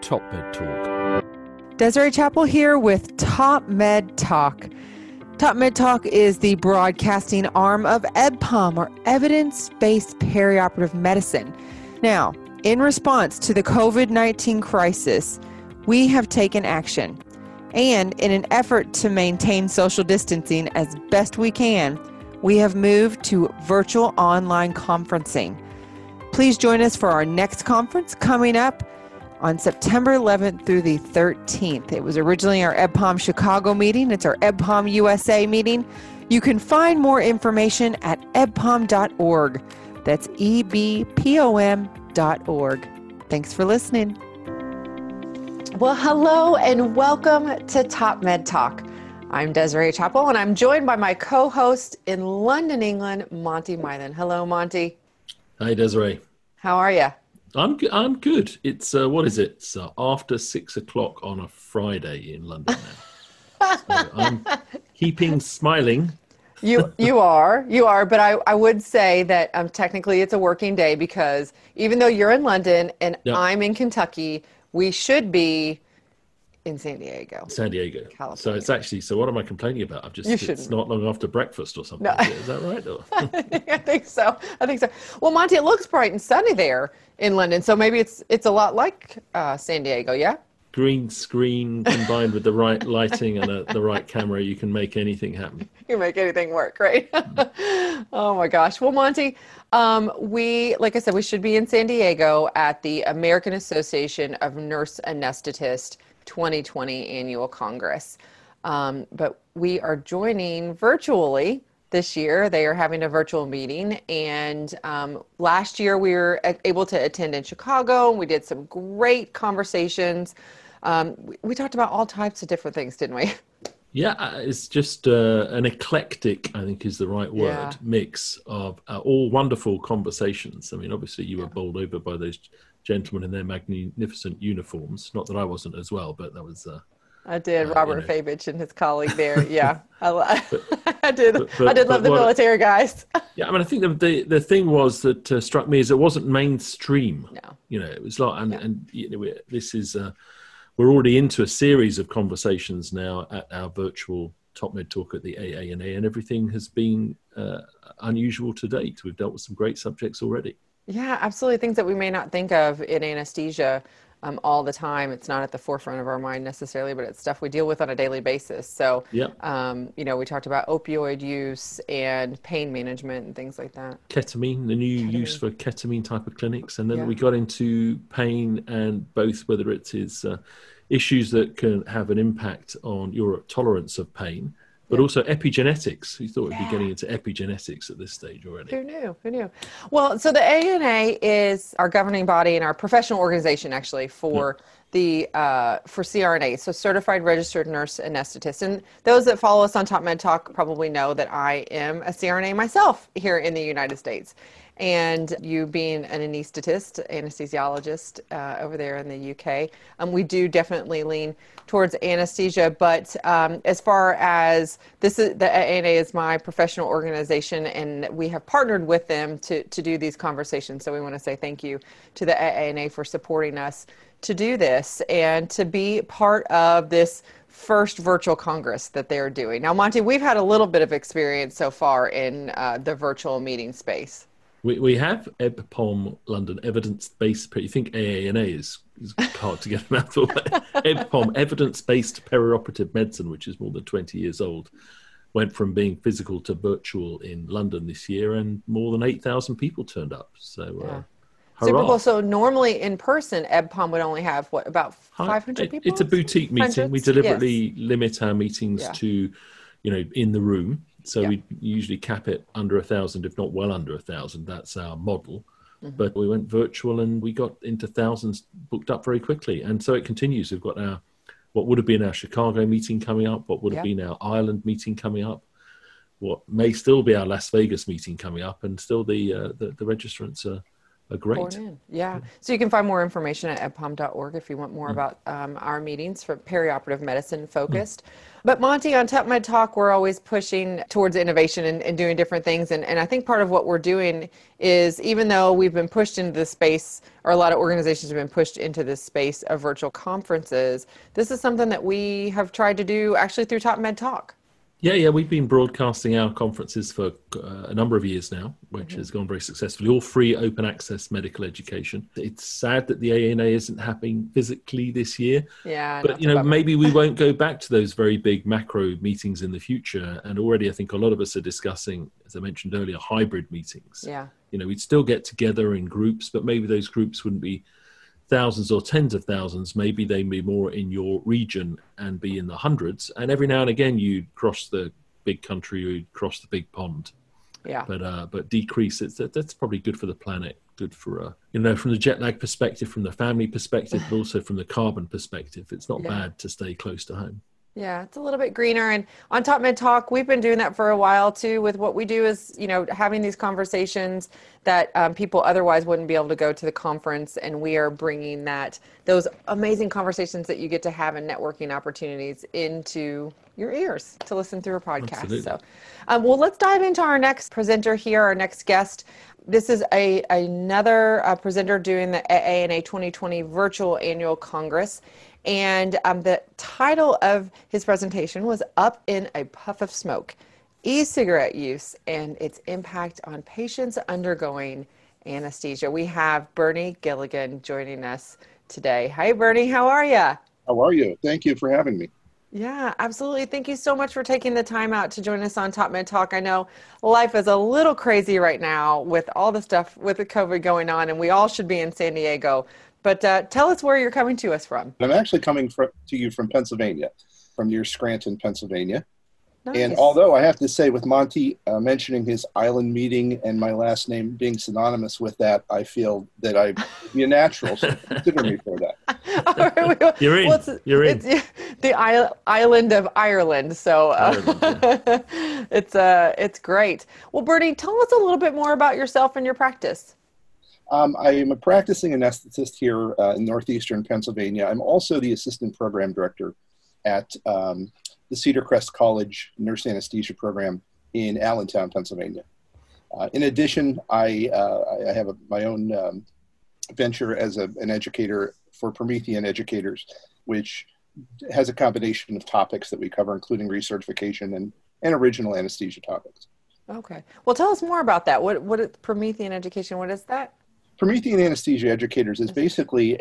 TopMedTalk. Desiree Chappell here with TopMedTalk. TopMedTalk is the broadcasting arm of EBPOM, or Evidence-Based Perioperative Medicine. Now, in response to the COVID-19 crisis, we have taken action. And in an effort to maintain social distancing as best we can, we have moved to virtual online conferencing. Please join us for our next conference coming up on September 11th through the 13th. It was originally our EBPOM Chicago meeting. It's our EBPOM USA meeting. You can find more information at ebpom.org. That's ebpom.org. Thanks for listening. Well, hello and welcome to TopMedTalk. I'm Desiree Chappell, and I'm joined by my co-host in London, England, Monty Mythen. Hello, Monty. Hi, Desiree. How are you? I'm good. It's what is it? It's after 6 o'clock on a Friday in London now. So I'm keeping smiling. You are, but I would say that technically it's a working day, because even though you're in London and I'm in Kentucky, we should be in San Diego, California. So it's actually, so what am I complaining about? It's not long after breakfast or something. No. Is that right? I think so. Well, Monty, it looks bright and sunny there in London, so maybe it's a lot like San Diego, yeah? Green screen combined with the right lighting and the right camera, you can make anything happen. You make anything work, right? Oh my gosh. Well, Monty, like I said, we should be in San Diego at the American Association of Nurse Anesthetists 2020 Annual Congress. But we are joining virtually this year. They are having a virtual meeting. And last year we were able to attend in Chicago. We did some great conversations. We talked about all types of different things, didn't we? Yeah, it's just an eclectic, I think is the right word, mix of all wonderful conversations. I mean, obviously you were bowled over by those gentlemen in their magnificent uniforms. Not that I wasn't as well, but that was... I did. Robert Fabich and his colleague there. Yeah, I did love the military guys. Yeah, I mean, I think the thing was that struck me is it wasn't mainstream. No. You know, it was like, and you know, this is... we're already into a series of conversations now at our virtual TopMedTalk at the AANA, and everything has been unusual to date. We've dealt with some great subjects already. Yeah, absolutely. Things that we may not think of in anesthesia all the time. It's not at the forefront of our mind necessarily, but it's stuff we deal with on a daily basis. So, you know, we talked about opioid use and pain management and things like that. Ketamine, the new use for ketamine type of clinics. And then we got into pain, and both whether it is issues that can have an impact on your tolerance of pain, but also epigenetics. We thought we'd be getting into epigenetics at this stage already. Who knew? Well, so the AANA is our governing body and our professional organization, actually, for for CRNA, so Certified Registered Nurse Anesthetist. And those that follow us on TopMedTalk probably know that I am a CRNA myself here in the United States. And you being an anesthetist, anesthesiologist over there in the UK, we do definitely lean towards anesthesia. But as far as the AANA is my professional organization, and we have partnered with them to do these conversations. So we want to say thank you to the AANA for supporting us to do this and to be part of this first virtual Congress that they're doing. Now, Monty, we've had a little bit of experience so far in the virtual meeting space. We have EBPOM London, evidence-based, you think AANA is hard to get a mouthful. EBPOM, evidence-based perioperative medicine, which is more than 20 years old, went from being physical to virtual in London this year, and more than 8,000 people turned up. So, super cool. So normally in person, EBPOM would only have, about 500 people? It's a boutique meeting. We deliberately limit our meetings to, in the room. So we usually cap it under 1,000, if not well under 1,000. That's our model. Mm-hmm. But we went virtual and we got into thousands booked up very quickly. And so it continues. We've got what would have been our Chicago meeting coming up, what would have been our Ireland meeting coming up, what may still be our Las Vegas meeting coming up, and still the registrants are are great. Yeah. So you can find more information at pom.org if you want more about our meetings for perioperative medicine focused. But Monty, on TopMedTalk, we're always pushing towards innovation and doing different things. And I think part of what we're doing is, even though we've been pushed into this space, or a lot of organizations have been pushed into this space of virtual conferences, this is something that we have tried to do actually through TopMedTalk. Yeah, we've been broadcasting our conferences for a number of years now, which has gone very successfully. All free, open access medical education. It's sad that the AANA isn't happening physically this year. Yeah, but maybe we won't go back to those very big macro meetings in the future. And already, I think a lot of us are discussing, as I mentioned earlier, hybrid meetings. Yeah, we'd still get together in groups, but maybe those groups wouldn't be thousands or tens of thousands. Maybe they may be more in your region and be in the hundreds. And every now and again, you'd cross the big country, you'd cross the big pond. Yeah. But decrease it. That's probably good for the planet. Good for from the jet lag perspective, from the family perspective, but also from the carbon perspective. It's not bad to stay close to home. Yeah, it's a little bit greener. And on TopMedTalk, we've been doing that for a while too. With what we do is, having these conversations that people otherwise wouldn't be able to go to the conference, and we are bringing those amazing conversations that you get to have and networking opportunities into your ears to listen through a podcast. Absolutely. So, well, let's dive into our next presenter here, our next guest. This is another presenter doing the AANA 2020 Virtual Annual Congress. And the title of his presentation was Up in a Puff of Smoke, E-cigarette use and its impact on patients undergoing anesthesia. We have Bernie Gilligan joining us today. Hi, Bernie. How are you? How are you? Thank you for having me. Yeah, absolutely. Thank you so much for taking the time out to join us on TopMedTalk. I know life is a little crazy right now with all the stuff with the COVID going on, and we all should be in San Diego. But tell us where you're coming to us from. I'm actually coming to you from Pennsylvania, from near Scranton, Pennsylvania. Nice. And although I have to say, with Monty mentioning his island meeting and my last name being synonymous with that, I feel that I'd be a natural, so consider me for that. Right, you're in. Well, you're in. It's the island of Ireland, so it's great. Well, Bernie, tell us a little bit more about yourself and your practice. I am a practicing anesthetist here in northeastern Pennsylvania. I'm also the assistant program director at the Cedar Crest College Nurse Anesthesia program in Allentown, Pennsylvania. In addition, I have my own venture as an educator for Promethean Educators, which has a combination of topics that we cover, including recertification and original anesthesia topics. Okay. Well, tell us more about that. What is Promethean Education? What is that? Promethean Anesthesia Educators is basically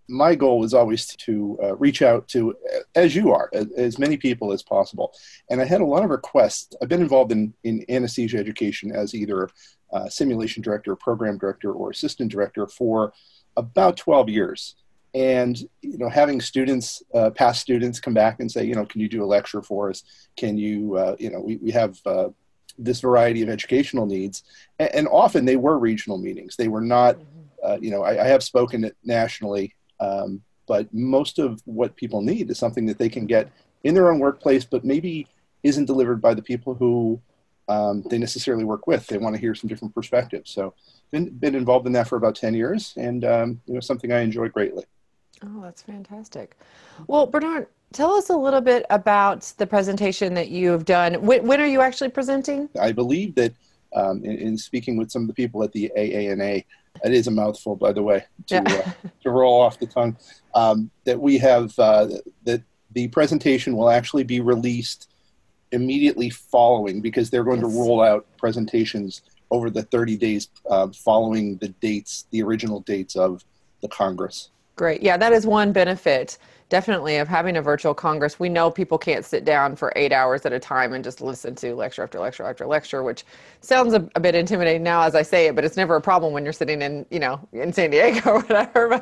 my goal is always to reach out to, as you are, as many people as possible. And I had a lot of requests. I've been involved in anesthesia education as either a simulation director, program director, or assistant director for about 12 years. And, having students, past students come back and say, can you do a lecture for us? Can you, we have this variety of educational needs. And often they were regional meetings. They were not, I have spoken nationally, but most of what people need is something that they can get in their own workplace, but maybe isn't delivered by the people who they necessarily work with. They want to hear some different perspectives. So been involved in that for about 10 years and something I enjoy greatly. Oh, that's fantastic. Well, Bernard, tell us a little bit about the presentation that you have done. When are you actually presenting? I believe that in speaking with some of the people at the AANA, it is a mouthful, by the way, to roll off the tongue, that we have that the presentation will actually be released immediately following, because they're going to roll out presentations over the 30 days following the original dates of the Congress. Great. Yeah, that is one benefit, definitely, of having a virtual Congress. We know people can't sit down for 8 hours at a time and just listen to lecture after lecture after lecture, which sounds a bit intimidating now as I say it, but it's never a problem when you're sitting in San Diego or whatever.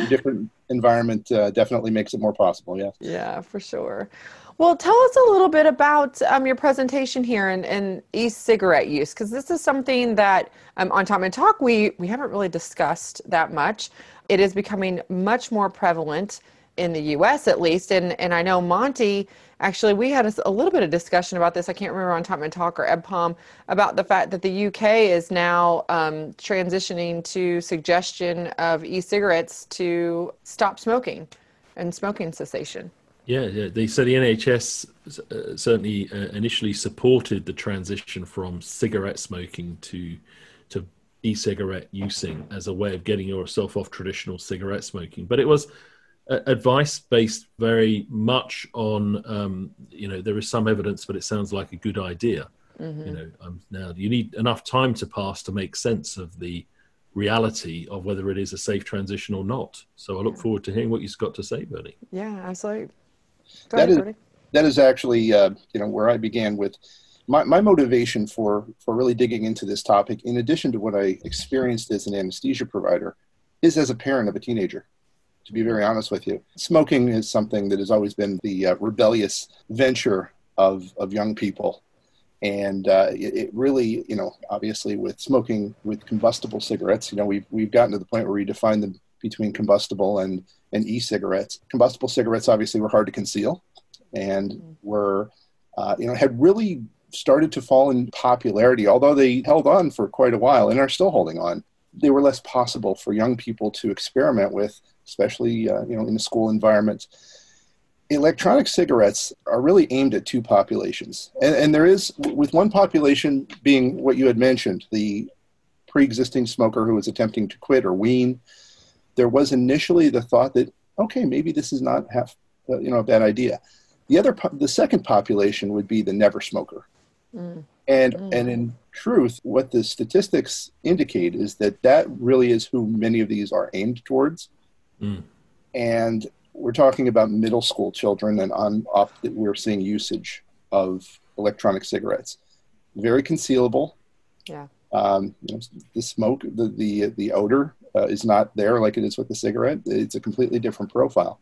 different environment definitely makes it more possible, yeah. Yeah, for sure. Well, tell us a little bit about your presentation here and e-cigarette use, because this is something that on TopMedTalk we haven't really discussed that much. It is becoming much more prevalent in the US at least. And I know Monty, actually, we had a little bit of discussion about this. I can't remember on TopMedTalk or EbPom about the fact that the UK is now transitioning to suggestion of e-cigarettes to stop smoking and smoking cessation. Yeah. They said the NHS certainly initially supported the transition from cigarette smoking to e-cigarette using as a way of getting yourself off traditional cigarette smoking. But it was advice based very much on, there is some evidence, but it sounds like a good idea. Now you need enough time to pass to make sense of the reality of whether it is a safe transition or not. So I look forward to hearing what you've got to say, Bernie. Yeah, absolutely. Go ahead, Bernie. That is actually, where I began with my motivation for really digging into this topic, in addition to what I experienced as an anesthesia provider, is as a parent of a teenager, to be very honest with you. Smoking is something that has always been the rebellious venture of young people. And it really, obviously with smoking with combustible cigarettes, we've gotten to the point where we define them between combustible and e-cigarettes. Combustible cigarettes obviously were hard to conceal and had really started to fall in popularity, although they held on for quite a while and are still holding on. They were less possible for young people to experiment with, especially in a school environment. Electronic cigarettes are really aimed at two populations. And there is, with one population being what you had mentioned, the pre-existing smoker who is attempting to quit or wean. There was initially the thought that, okay, maybe this is not a bad idea. The second population would be the never smoker. And in truth, what the statistics indicate is that really is who many of these are aimed towards. And we're talking about middle school children, and on up that we're seeing usage of electronic cigarettes. Very concealable. Yeah. The smoke, the odor is not there like it is with the cigarette. It's a completely different profile.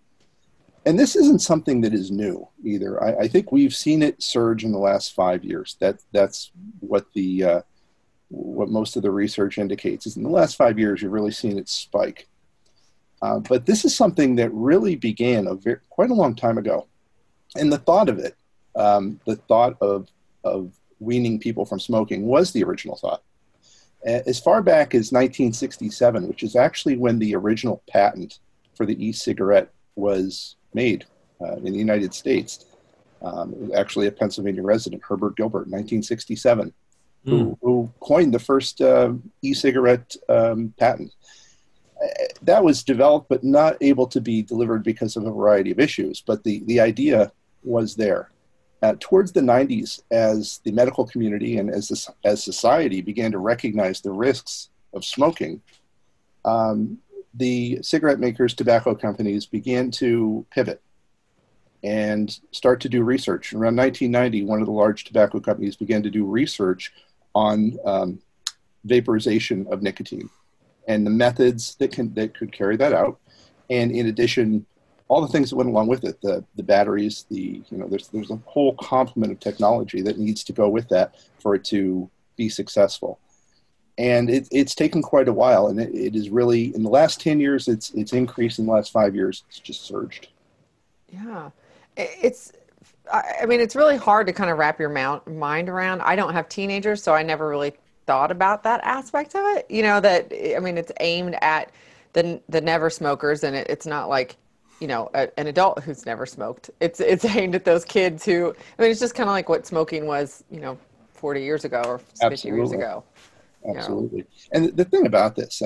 And this isn't something that is new either. I think we've seen it surge in the last 5 years. That's what what most of the research indicates, is in the last 5 years, you've really seen it spike. But this is something that really began quite a long time ago. And the thought of it, the thought of weaning people from smoking, was the original thought. As far back as 1967, which is actually when the original patent for the e-cigarette was made in the United States. Actually, a Pennsylvania resident, Herbert Gilbert, 1967, who coined the first e-cigarette patent. That was developed but not able to be delivered because of a variety of issues, but the idea was there. Towards the 90s, as the medical community and as society began to recognize the risks of smoking, the cigarette makers, tobacco companies began to pivot and start to do research. Around 1990, one of the large tobacco companies began to do research on vaporization of nicotine and the methods that could carry that out. And in addition, all the things that went along with it, the batteries, there's a whole complement of technology that needs to go with that for it to be successful. And it's taken quite a while, and it is really, in the last 10 years, it's increased. In the last 5 years, it's just surged. Yeah. It's really hard to kind of wrap your mind around. I don't have teenagers, so I never really thought about that aspect of it. It's aimed at the never smokers, and it's not like, an adult who's never smoked. It's aimed at those kids who, it's just kind of like what smoking was, 40 years ago or 50 years ago. Absolutely. And the thing about this,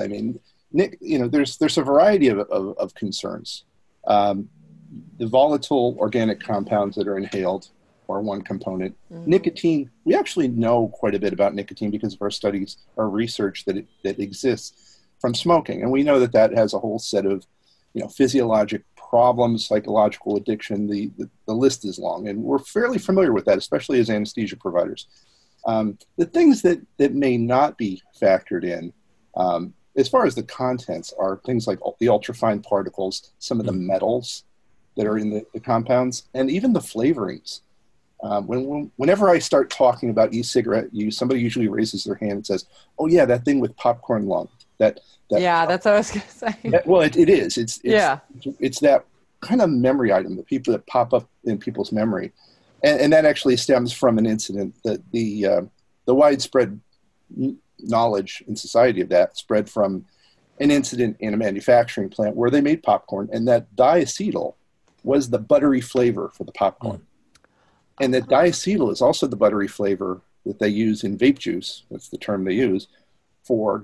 Nick, there's a variety of concerns. The volatile organic compounds that are inhaled are one component. Nicotine, we actually know quite a bit about nicotine because of our studies, our research that exists from smoking. And we know that has a whole set of, physiologic problems, psychological addiction. The list is long, and we're fairly familiar with that, especially as anesthesia providers. The things that may not be factored in, as far as the contents, are things like the ultrafine particles, some of the metals that are in the compounds, and even the flavorings. Whenever I start talking about e-cigarette use, somebody usually raises their hand and says, "Oh yeah, that thing with popcorn lung." Yeah, that's what I was going to say. It is. It's that kind of memory item, the people that pop up in people's memory. And that actually stems from an incident that the widespread knowledge in society of that spread from an incident in a manufacturing plant where they made popcorn, and that diacetyl was the buttery flavor for the popcorn. And that diacetyl is also the buttery flavor that they use in vape juice. That's the term they use for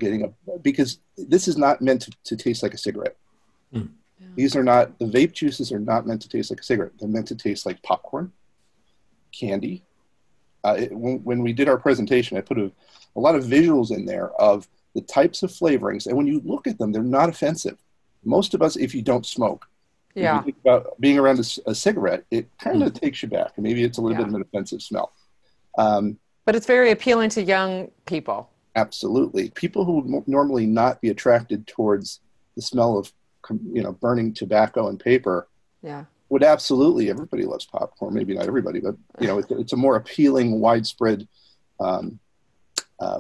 because this is not meant to taste like a cigarette. Mm. Yeah. The vape juices are not meant to taste like a cigarette. They're meant to taste like popcorn, candy. When we did our presentation, I put a lot of visuals in there of the types of flavorings. And when you look at them, they're not offensive. Most of us, if you don't smoke, if you think about being around a cigarette, it kind of takes you back. And maybe it's a little bit of an offensive smell. But it's very appealing to young people. Absolutely. People who would normally not be attracted towards the smell of, burning tobacco and paper would absolutely, everybody loves popcorn. Maybe not everybody, but, it's a more appealing, widespread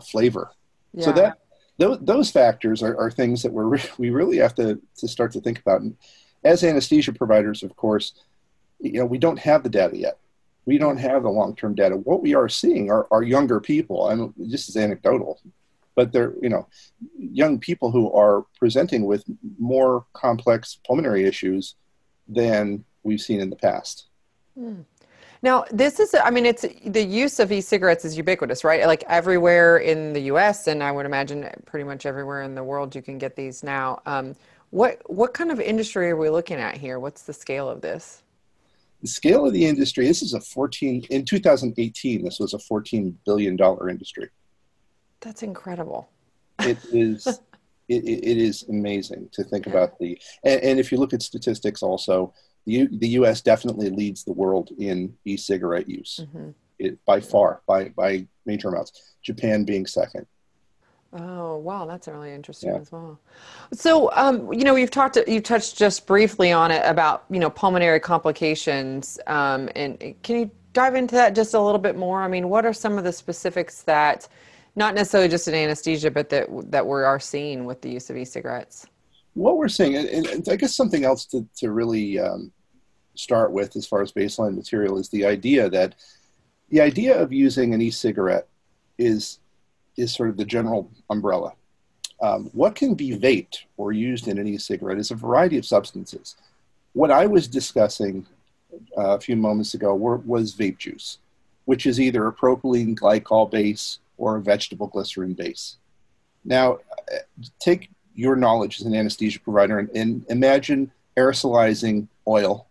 flavor. Yeah. So those factors are things that we really have to start to think about. And as anesthesia providers, of course, we don't have the data yet. We don't have the long-term data. What we are seeing are younger people. This is anecdotal, but they're, young people who are presenting with more complex pulmonary issues than we've seen in the past. Mm. Now, it's the use of e-cigarettes is ubiquitous, right? Like everywhere in the U.S., and I would imagine pretty much everywhere in the world, you can get these now. What kind of industry are we looking at here? What's the scale of this? The scale of the industry, in 2018, this was a $14 billion industry. That's incredible. It is, it is amazing to think about and if you look at statistics also, the U.S. definitely leads the world in e-cigarette use, by far, by major amounts, Japan being second. Oh, wow. That's really interesting as well. So, you touched just briefly on it about, pulmonary complications. And can you dive into that just a little bit more? I mean, what are some of the specifics that, not necessarily just in anesthesia, but that we are seeing with the use of e-cigarettes? What we're seeing, and I guess something else to really start with as far as baseline material is the idea of using an e-cigarette is sort of the general umbrella. What can be vaped or used in an e-cigarette is a variety of substances. What I was discussing a few moments ago was vape juice, which is either a propylene glycol base or a vegetable glycerin base. Now, take your knowledge as an anesthesia provider and imagine aerosolizing oil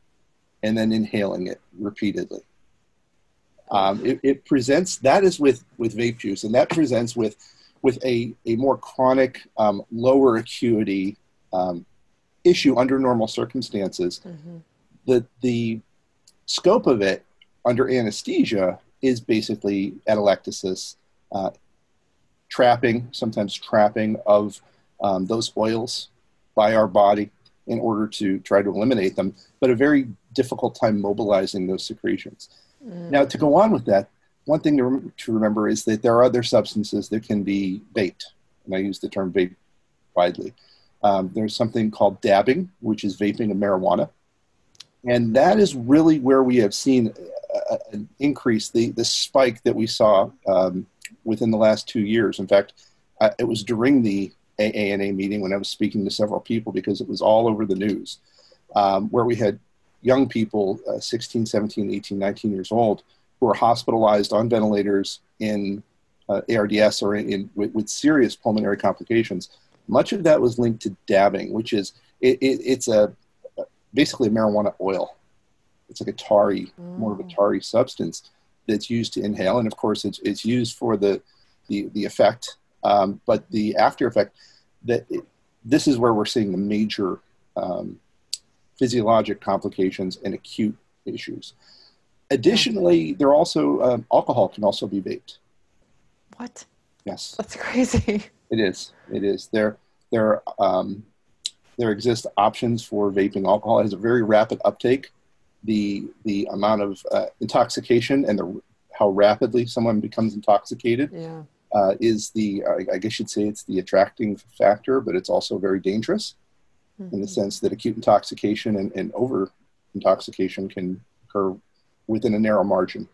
and then inhaling it repeatedly. It presents, that is with vape juice, and that presents with a more chronic, lower acuity issue under normal circumstances. Mm-hmm. The scope of it under anesthesia is basically atelectasis, sometimes trapping of those oils by our body in order to try to eliminate them, but a very difficult time mobilizing those secretions. Now, to go on with that, one thing to remember is that there are other substances that can be vaped, and I use the term vape widely. There's something called dabbing, which is vaping of marijuana, and that is really where we have seen an increase, the spike that we saw within the last 2 years. In fact, it was during the AANA meeting when I was speaking to several people, because it was all over the news, where we had young people, 16, 17, 18, 19 years old, who were hospitalized on ventilators in ARDS or with serious pulmonary complications. Much of that was linked to dabbing, which is, it's basically a marijuana oil. It's like a tarry, more of a tarry substance that's used to inhale. And of course, it's used for the effect, but the after effect, this is where we're seeing the major physiologic complications and acute issues. Additionally, there also alcohol can also be vaped. What? Yes, that's crazy. It is. There exist options for vaping alcohol. It has a very rapid uptake. The amount of intoxication and how rapidly someone becomes intoxicated is I guess you'd say it's the attracting factor, but it's also very dangerous in the sense that acute intoxication and intoxication can occur within a narrow margin.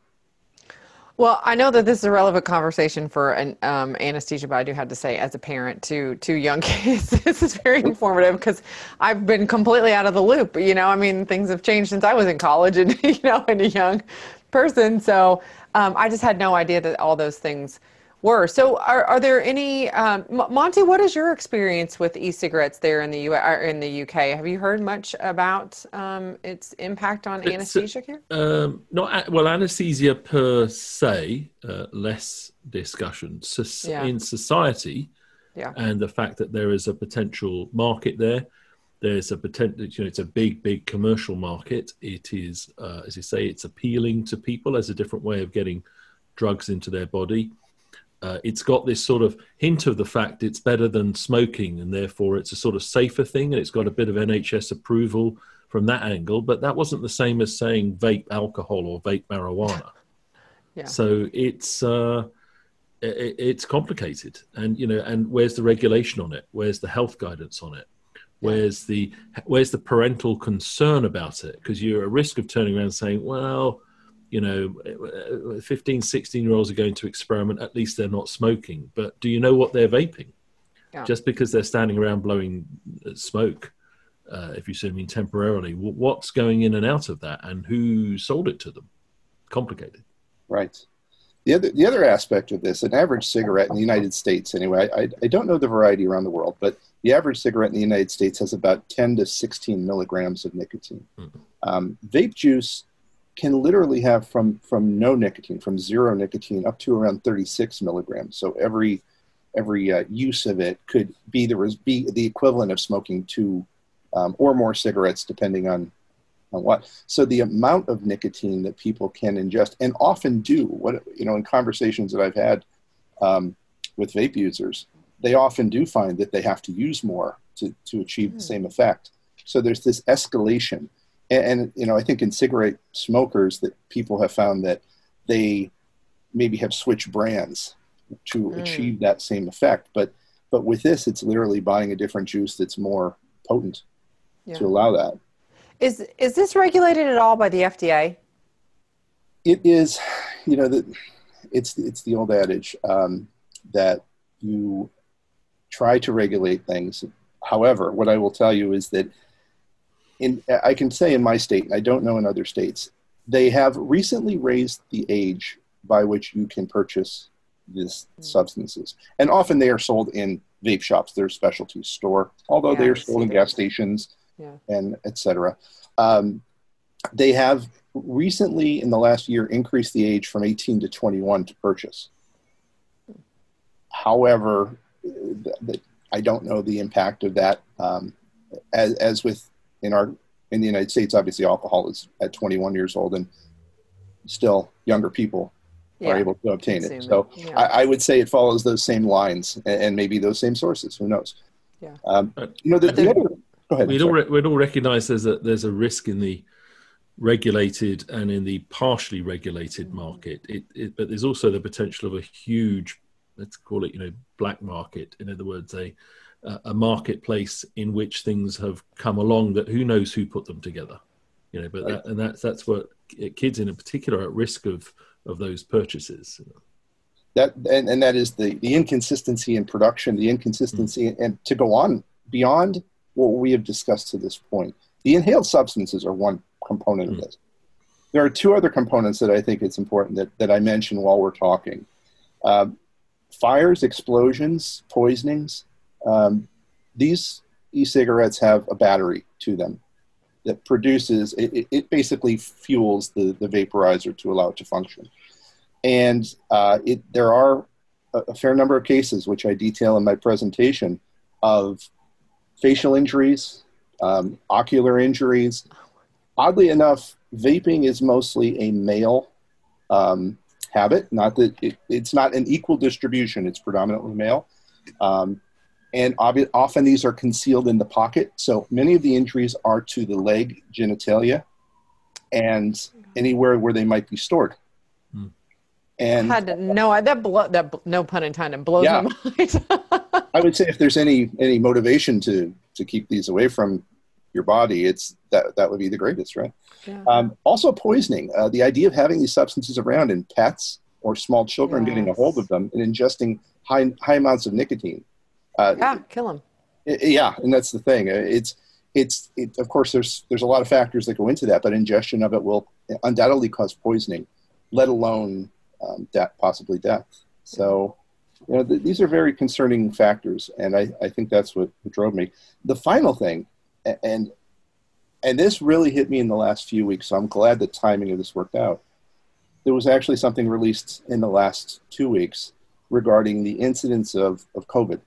Well, I know that this is a relevant conversation for an anesthesia, but I do have to say, as a parent to young kids, this is very informative because I've been completely out of the loop. I mean, things have changed since I was in college and, and a young person. So I just had no idea that all those things were. So are there any, Monty, what is your experience with e-cigarettes there in the UK? Have you heard much about its impact on anesthesia care? Well, anesthesia per se, less discussion. In society, and the fact that there is a potential market there, there's a potential, it's a big commercial market. It is, as you say, it's appealing to people as a different way of getting drugs into their body. It's got this sort of hint of the fact it's better than smoking, and therefore it's a sort of safer thing, and it's got a bit of NHS approval from that angle, but that wasn't the same as saying vape alcohol or vape marijuana. So it's complicated, and and where's the regulation on it? Where's the health guidance on it? Where's the parental concern about it? Because you're at risk of turning around and saying, well, 15, 16-year-olds are going to experiment. At least they're not smoking. But do you know what they're vaping? Just because they're standing around blowing smoke, if you see what I mean, temporarily, what's going in and out of that, and who sold it to them? Complicated. Right. The other aspect of this, an average cigarette in the United States, anyway, I don't know the variety around the world, but the average cigarette in the United States has about 10 to 16 milligrams of nicotine. Vape juice can literally have from no nicotine, from zero nicotine, up to around 36 milligrams. So every use of it could be the equivalent of smoking 2 or more cigarettes, depending on what. So the amount of nicotine that people can ingest, and often do, in conversations that I've had with vape users, they often do find that they have to use more to achieve the same effect. So there's this escalation. And I think in cigarette smokers that people have found that they maybe have switched brands to achieve that same effect. But with this, it's literally buying a different juice that's more potent to allow that. Is this regulated at all by the FDA? It is, it's the old adage that you try to regulate things. However, what I will tell you is that I can say in my state, and I don't know in other states, they have recently raised the age by which you can purchase these substances. And often they are sold in vape shops, their specialty store, although they are sold in gas stations and et cetera. They have recently, in the last year, increased the age from 18 to 21 to purchase. However, I don't know the impact of that. As with in the United States, obviously alcohol is at 21 years old, and still younger people are able to obtain it. So I would say it follows those same lines and maybe those same sources. Who knows? Go ahead. We'd all recognize there's a risk in the regulated and in the partially regulated market. But there's also the potential of a huge, let's call it, black market. In other words, a marketplace in which things have come along that who knows who put them together. But that's what kids in particular are at risk of those purchases. That is the inconsistency in production, the inconsistency, and to go on beyond what we have discussed to this point. The inhaled substances are one component of this. There are two other components that I think it's important that I mention while we're talking. Fires, explosions, poisonings. These e-cigarettes have a battery to them that produces, it basically fuels the vaporizer to allow it to function. And there are a fair number of cases, which I detail in my presentation, of facial injuries, ocular injuries. Oddly enough, vaping is mostly a male habit. Not that it's not an equal distribution. It's predominantly male. And often these are concealed in the pocket. So many of the injuries are to the leg genitalia and anywhere where they might be stored. And I had to know that no pun intended, blows my mind. I would say if there's any motivation to keep these away from your body, that would be the greatest, right? Yeah. Also poisoning. The idea of having these substances around in pets or small children getting a hold of them and ingesting high amounts of nicotine. Kill them. Yeah, and that's the thing. Of course, there's a lot of factors that go into that, but ingestion of it will undoubtedly cause poisoning, let alone possibly death. So, these are very concerning factors, and I think that's what drove me. The final thing, and this really hit me in the last few weeks, so I'm glad the timing of this worked out. There was actually something released in the last 2 weeks regarding the incidence of COVID.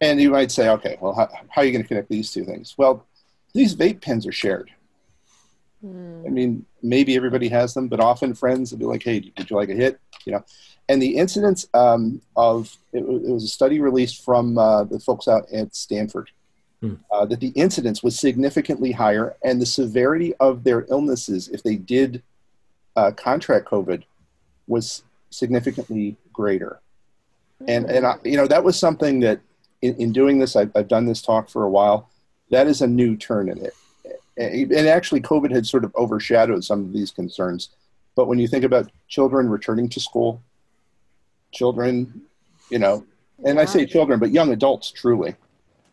And you might say, okay, well, how are you going to connect these two things? Well, these vape pens are shared. I mean, maybe everybody has them, but often friends will be like, hey, would you like a hit? And the incidence it was a study released from the folks out at Stanford, that the incidence was significantly higher, and the severity of their illnesses, if they did contract COVID, was significantly greater. And that was something that in doing this, I've done this talk for a while. That is a new turn in it. And actually, COVID had sort of overshadowed some of these concerns. But when you think about children returning to school, children, and I say children, but young adults, truly,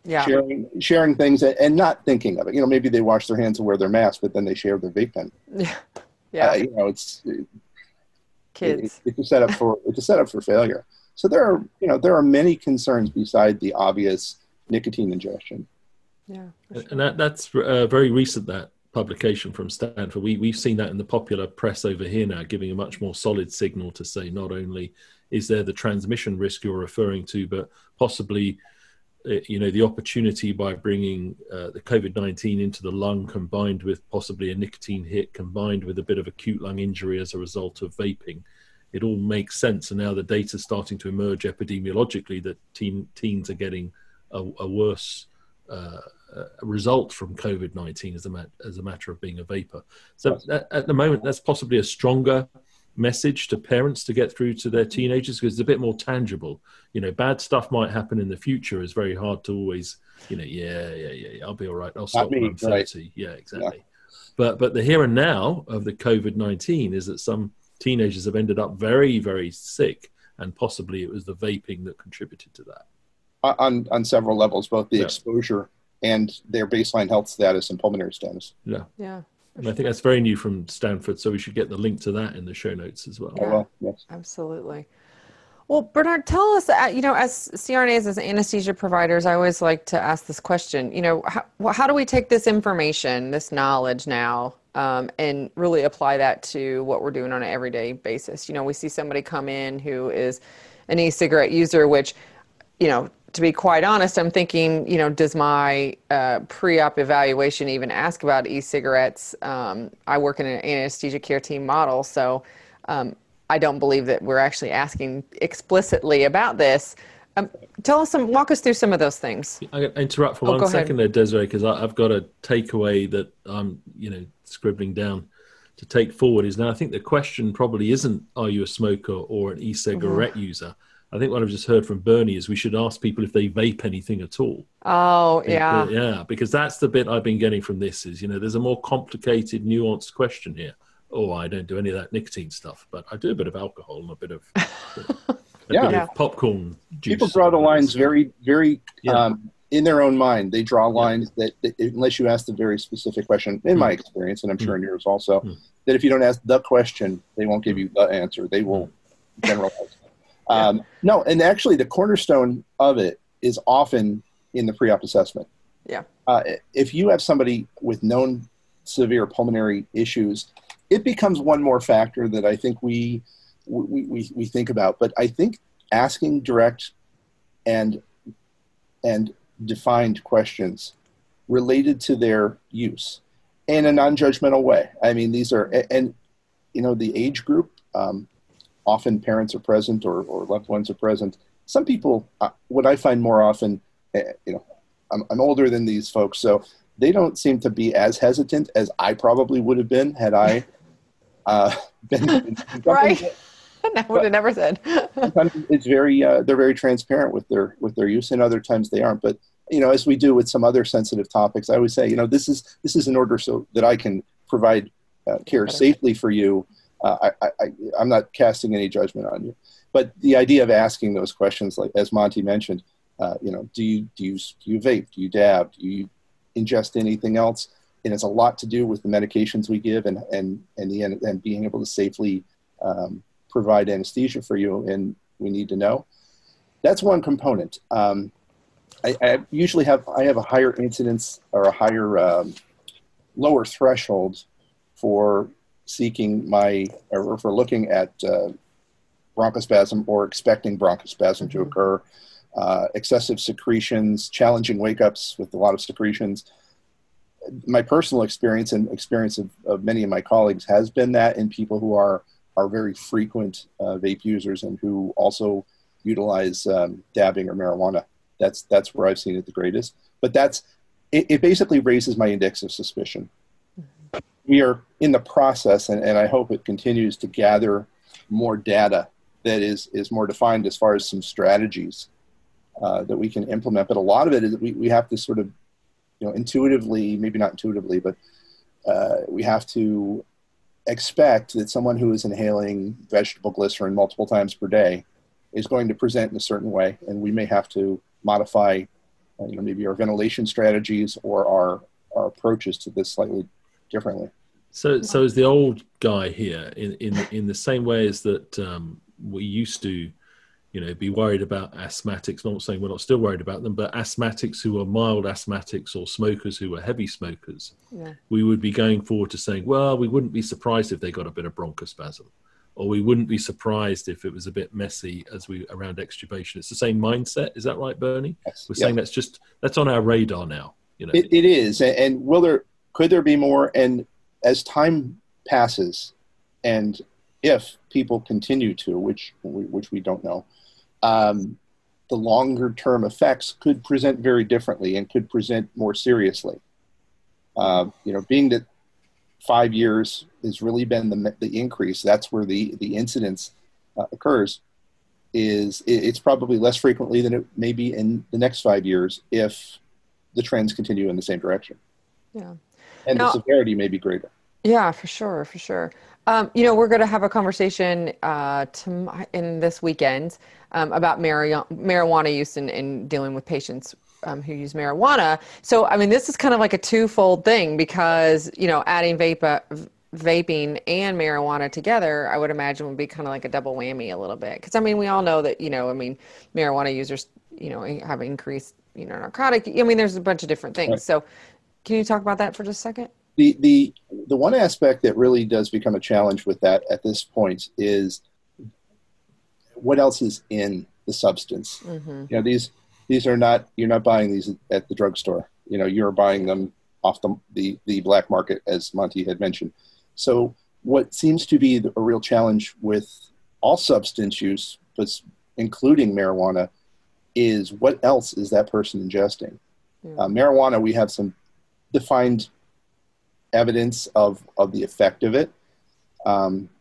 sharing things and not thinking of it. Maybe they wash their hands and wear their mask, but then they share their vape pen. It's kids. It's a setup for failure. So there are many concerns beside the obvious nicotine ingestion. Yeah, sure. And that's very recent, that publication from Stanford. We've seen that in the popular press over here now, giving a much more solid signal to say not only is there the transmission risk you're referring to, but possibly the opportunity by bringing the COVID-19 into the lung, combined with possibly a nicotine hit, combined with a bit of acute lung injury as a result of vaping. It all makes sense. And now the data is starting to emerge epidemiologically that teens are getting a worse result from COVID-19 as a matter of being a vapor. So at the moment, that's possibly a stronger message to parents to get through to their teenagers, because it's a bit more tangible. Bad stuff might happen in the future. It's very hard to always, I'll be all right. I'll stop when I'm 30. Right. Yeah, exactly. Yeah. But the here and now of the COVID-19 is that some teenagers have ended up very, very sick, and possibly it was the vaping that contributed to that. On several levels, both the exposure and their baseline health status and pulmonary status. Yeah. Yeah. And I think that's very new from Stanford, so we should get the link to that in the show notes as well. Yeah, yes. Absolutely. Well, Bernard, tell us, as CRNAs, as anesthesia providers, I always like to ask this question, how do we take this information, this knowledge now, and really apply that to what we're doing on an everyday basis? We see somebody come in who is an e-cigarette user, which, to be quite honest, I'm thinking, does my pre-op evaluation even ask about e-cigarettes? I work in an anesthesia care team model, so I don't believe that we're actually asking explicitly about this. Walk us through some of those things. I interrupt for 1 second there, Desiree, because I've got a takeaway that I'm, scribbling down to take forward. Is now I think the question probably isn't, are you a smoker or an e-cigarette user? I think what I've just heard from Bernie is we should ask people if they vape anything at all. Oh, yeah. Yeah, because that's the bit I've been getting from this is, there's a more complicated, nuanced question here. Oh, I don't do any of that nicotine stuff, but I do a bit of alcohol and a bit of, bit of popcorn juice. People draw the lines very, very in their own mind. They draw lines that unless you ask the very specific question, in my experience, and I'm sure in yours also, that if you don't ask the question, they won't give you the answer. They will generalize. No, and actually the cornerstone of it is often in the pre-op assessment. Yeah. If you have somebody with known severe pulmonary issues, it becomes one more factor that I think we think about. But I think asking direct and defined questions related to their use in a non-judgmental way. I mean, these are, and the age group, often parents are present or loved ones are present. Some people, what I find more often, I'm older than these folks, so they don't seem to be as hesitant as I probably would have been had I been right. I would have never said. Sometimes it's very they're very transparent with their use, and other times they aren't. But as we do with some other sensitive topics, I always say, this is in order so that I can provide care safely for you. I'm not casting any judgment on you, but the idea of asking those questions, like as Monty mentioned, do you vape? Do you dab? Do you ingest anything else? And it's a lot to do with the medications we give and being able to safely provide anesthesia for you. And we need to know. That's one component. I usually have a higher incidence or a higher lower threshold for seeking or for looking at bronchospasm or expecting bronchospasm to occur, excessive secretions, challenging wake-ups with a lot of secretions. My personal experience and experience of many of my colleagues has been that in people who are very frequent vape users and who also utilize dabbing or marijuana. That's where I've seen it the greatest. But it basically raises my index of suspicion. We are in the process, and I hope it continues to gather more data that is more defined as far as some strategies that we can implement. But a lot of it is we have to sort of, intuitively, maybe not intuitively, but we have to expect that someone who is inhaling vegetable glycerin multiple times per day is going to present in a certain way, and we may have to modify, maybe our ventilation strategies or our approaches to this slightly differently. So is the old guy here in the same way as that we used to, be worried about asthmatics. Not saying we're not still worried about them, but asthmatics who are mild asthmatics or smokers who are heavy smokers, we would be going forward to saying, well, we wouldn't be surprised if they got a bit of bronchospasm, or we wouldn't be surprised if it was a bit messy around extubation. It's the same mindset. Is that right, Bernie? Yes. We're saying that's on our radar now. It is. And could there be more? And as time passes, and if people continue to, which we don't know, the longer term effects could present very differently and could present more seriously. Being that 5 years has really been the increase, that's where the incidence occurs, it's probably less frequently than it may be in the next 5 years if the trends continue in the same direction. Yeah. And the severity may be greater. Yeah, for sure. We're going to have a conversation in this weekend about marijuana use and dealing with patients who use marijuana. So, this is kind of like a twofold thing because, adding vaping and marijuana together, I would imagine would be kind of like a double whammy a little bit. Because, we all know that, marijuana users, have increased, narcotic. There's a bunch of different things. Right. So can you talk about that for just a second? The one aspect that really does become a challenge with that at this point is what else is in the substance. Mm-hmm. These are not, you're not buying these at the drugstore. You're buying them off the black market, as Monty had mentioned. So what seems to be a real challenge with all substance use, but including marijuana, is what else is that person ingesting? Yeah. Marijuana, we have some defined evidence of the effect of it.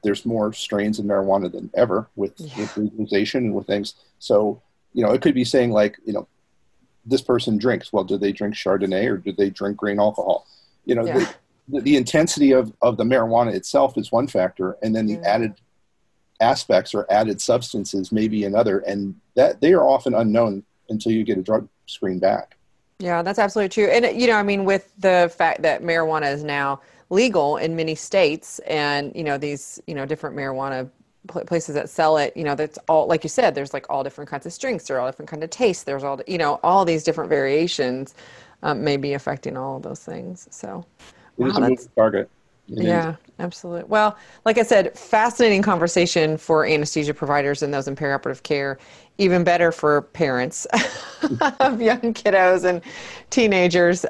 There's more strains of marijuana than ever with legalization and with things. So, it could be saying like, this person drinks. Well, do they drink Chardonnay or do they drink grain alcohol? The intensity of the marijuana itself is one factor, and then the added aspects or added substances may be another, and that they are often unknown until you get a drug screen back. Yeah, that's absolutely true. And, with the fact that marijuana is now legal in many states and, these, different marijuana places that sell it, that's all, like you said, there's like all different kinds of strengths, there are all different kinds of tastes. There's all, all these different variations may be affecting all of those things. So it is a moving target. Yeah, absolutely. Well, like I said, fascinating conversation for anesthesia providers and those in perioperative care, even better for parents of young kiddos and teenagers.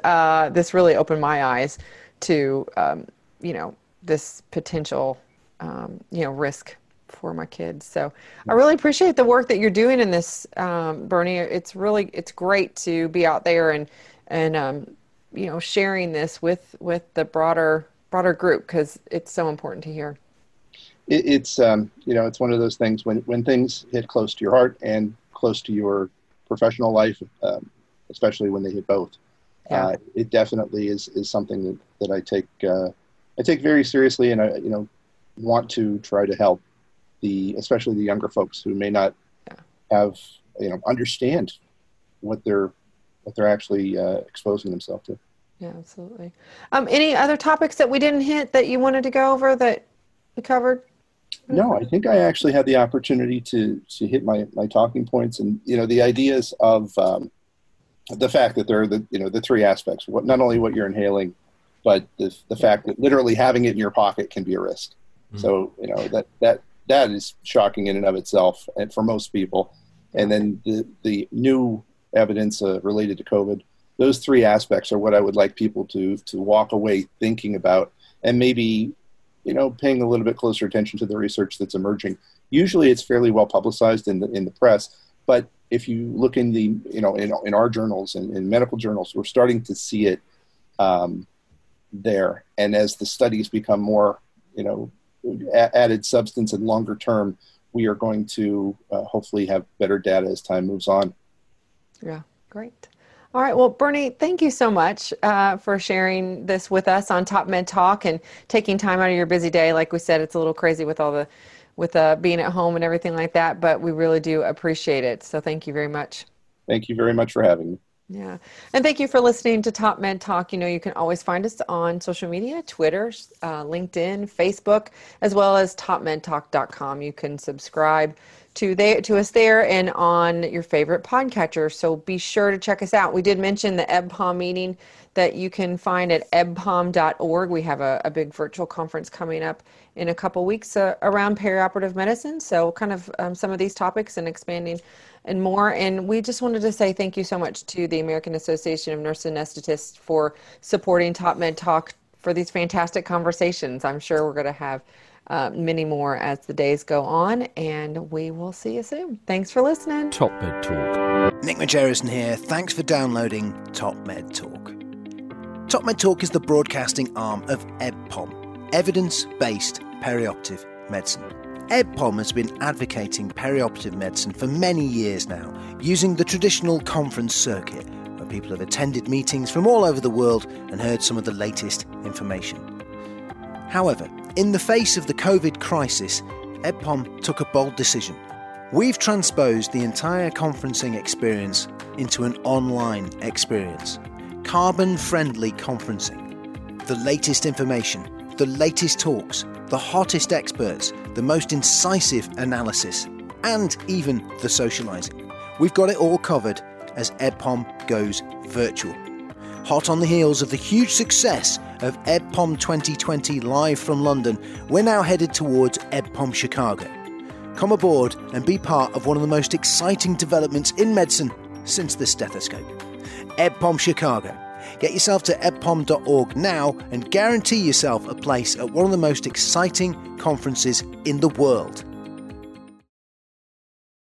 This really opened my eyes to, this potential, risk for my kids. So I really appreciate the work that you're doing in this, Bernie. It's great to be out there and sharing this with the broader group, because it's so important to hear. It's it's one of those things when things hit close to your heart and close to your professional life, especially when they hit both. It definitely is something that I take very seriously, and I want to try to help especially the younger folks who may not have understand what they're actually exposing themselves to. Yeah, absolutely. Any other topics that we didn't hit that you wanted to go over that we covered? No, I think I actually had the opportunity to hit my talking points, and the ideas of the fact that there are the three aspects. Not only what you're inhaling, but the fact that literally having it in your pocket can be a risk. Mm-hmm. So that is shocking in and of itself, and for most people. And then the new evidence related to COVID. Those three aspects are what I would like people to walk away thinking about, and maybe paying a little bit closer attention to the research that's emerging. Usually, it's fairly well publicized in the press, but if you look in the in our journals and in medical journals, we're starting to see it there. And as the studies become more added substance and longer term, we are going to hopefully have better data as time moves on. Yeah, great. All right. Well, Bernie, thank you so much for sharing this with us on TopMedTalk and taking time out of your busy day. Like we said, it's a little crazy with being at home and everything like that, but we really do appreciate it. So thank you very much. Thank you very much for having me. Yeah. And thank you for listening to TopMedTalk. You can always find us on social media, Twitter, LinkedIn, Facebook, as well as TopMedTalk.com. You can subscribe to us there and on your favorite podcatcher. So be sure to check us out. We did mention the EBPOM meeting that you can find at ebpom.org. We have a big virtual conference coming up in a couple weeks around perioperative medicine. So kind of some of these topics and expanding and more. And we just wanted to say thank you so much to the American Association of Nurse Anesthetists for supporting TopMedTalk for these fantastic conversations. I'm sure we're going to have many more as the days go on, and we will see you soon. Thanks for listening. TopMedTalk. Nick Majerison here. Thanks for downloading TopMedTalk. TopMedTalk is the broadcasting arm of EBPOM, Evidence-Based Perioperative Medicine. EBPOM has been advocating perioperative medicine for many years now, using the traditional conference circuit, where people have attended meetings from all over the world and heard some of the latest information. However, in the face of the COVID crisis, EBPOM took a bold decision. We've transposed the entire conferencing experience into an online experience. Carbon-friendly conferencing. The latest information, the latest talks, the hottest experts, the most incisive analysis, and even the socialising. We've got it all covered as EBPOM goes virtual. Hot on the heels of the huge success of EBPOM 2020 live from London, we're now headed towards EBPOM Chicago. Come aboard and be part of one of the most exciting developments in medicine since the stethoscope. EBPOM Chicago. Get yourself to ebpom.org now and guarantee yourself a place at one of the most exciting conferences in the world.